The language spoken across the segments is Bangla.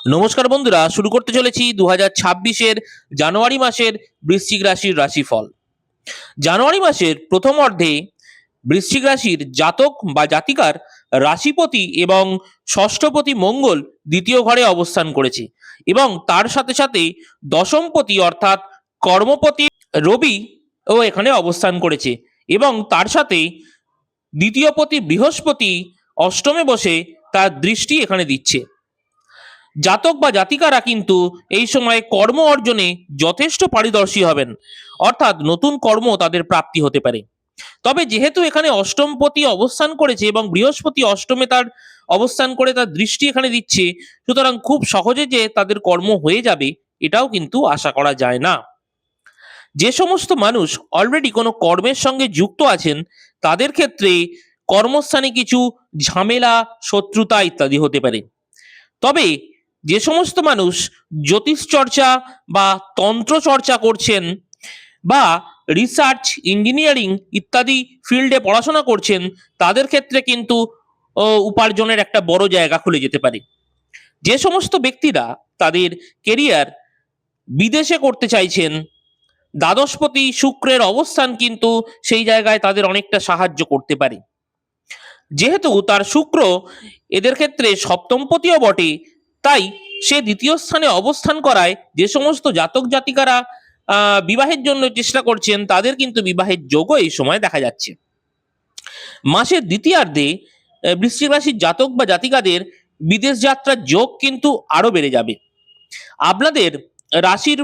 নমস্কার বন্ধুরা, শুরু করতে চলেছি 2026-এর জানুয়ারি মাসের বৃশ্চিক রাশির রাশিফল। জানুয়ারি মাসের প্রথম অর্ধে বৃশ্চিক রাশির জাতক বা জাতিকার রাশিপতি এবং ষষ্ঠপতি মঙ্গল দ্বিতীয় ঘরে অবস্থান করেছে এবং তার সাথে সাথে দশমপতি অর্থাৎ কর্মপতি রবি ও এখানে অবস্থান করেছে এবং তার সাথে দ্বিতীয় পতি বৃহস্পতি অষ্টমে বসে তার দৃষ্টি এখানে দিচ্ছে। জাতক বা জাতিকারা কিন্তু এই সময় কর্ম অর্জনে যথেষ্ট পারদর্শী হবেন, অর্থাৎ নতুন কর্ম তাদের প্রাপ্তি হতে পারে। তবে যেহেতু এখানে অষ্টমপতি অবস্থান করেছে এবং বৃহস্পতি অষ্টমে তার অবস্থান করে তার দৃষ্টি এখানে দিচ্ছে, সুতরাং খুব সহজে যে তাদের কর্ম হয়ে যাবে এটাও কিন্তু আশা করা যায় না। যে সমস্ত মানুষ অলরেডি কোনো কর্মের সঙ্গে যুক্ত আছেন তাদের ক্ষেত্রে কর্মস্থানে কিছু ঝামেলা, শত্রুতা ইত্যাদি হতে পারে। তবে যে সমস্ত মানুষ জ্যোতিষ চর্চা বা তন্ত্র চর্চা করছেন বা রিসার্চ, ইঞ্জিনিয়ারিং ইত্যাদি ফিল্ডে পড়াশোনা করছেন তাদের ক্ষেত্রে কিন্তু উপার্জনের একটা বড় জায়গা খুলে যেতে পারে। যে সমস্ত ব্যক্তিরা তাদের কেরিয়ার বিদেশে করতে চাইছেন, দ্বাদশপতি শুক্রের অবস্থান কিন্তু সেই জায়গায় তাদের অনেকটা সাহায্য করতে পারে। যেহেতু তার শুক্র এদের ক্ষেত্রে সপ্তমপতিও বটে, তাই সে দ্বিতীয় স্থানে অবস্থান করায় যে সমস্ত জাতক জাতিকারা বিবাহের জন্য চেষ্টা করছেন তাদের কিন্তু বিবাহের যোগও এই সময় দেখা যাচ্ছে। মাসের দ্বিতীয়ার্ধে বৃশ্চিক রাশির জাতক বা জাতিকাদের বিদেশ যাত্রার যোগ কিন্তু আরো বেড়ে যাবে। আপনাদের রাশির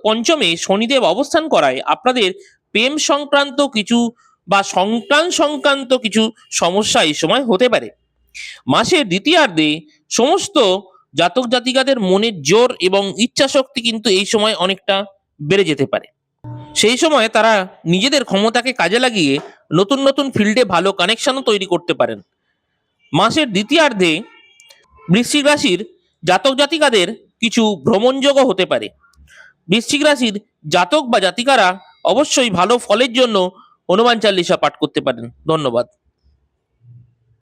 পঞ্চমে শনিদেব অবস্থান করায় আপনাদের প্রেম সংক্রান্ত কিছু বা সন্তান সংক্রান্ত কিছু সমস্যা এই সময় হতে পারে। মাসের দ্বিতীয়ার্ধে সমস্ত জাতক জাতিকাদের মনের জোর এবং ইচ্ছা শক্তি কিন্তু এই সময় অনেকটা বেড়ে যেতে পারে। সেই সময় তারা নিজেদের ক্ষমতাকে কাজে লাগিয়ে নতুন নতুন ফিল্ডে ভালো কানেকশনও তৈরি করতে পারেন। মাসের দ্বিতীয়ার্ধে বৃশ্চিক রাশির জাতক জাতিকাদের কিছু ভ্রমণযোগও হতে পারে। বৃশ্চিক রাশির জাতক বা জাতিকারা অবশ্যই ভালো ফলের জন্য হনুমান চালিসা পাঠ করতে পারেন। ধন্যবাদ।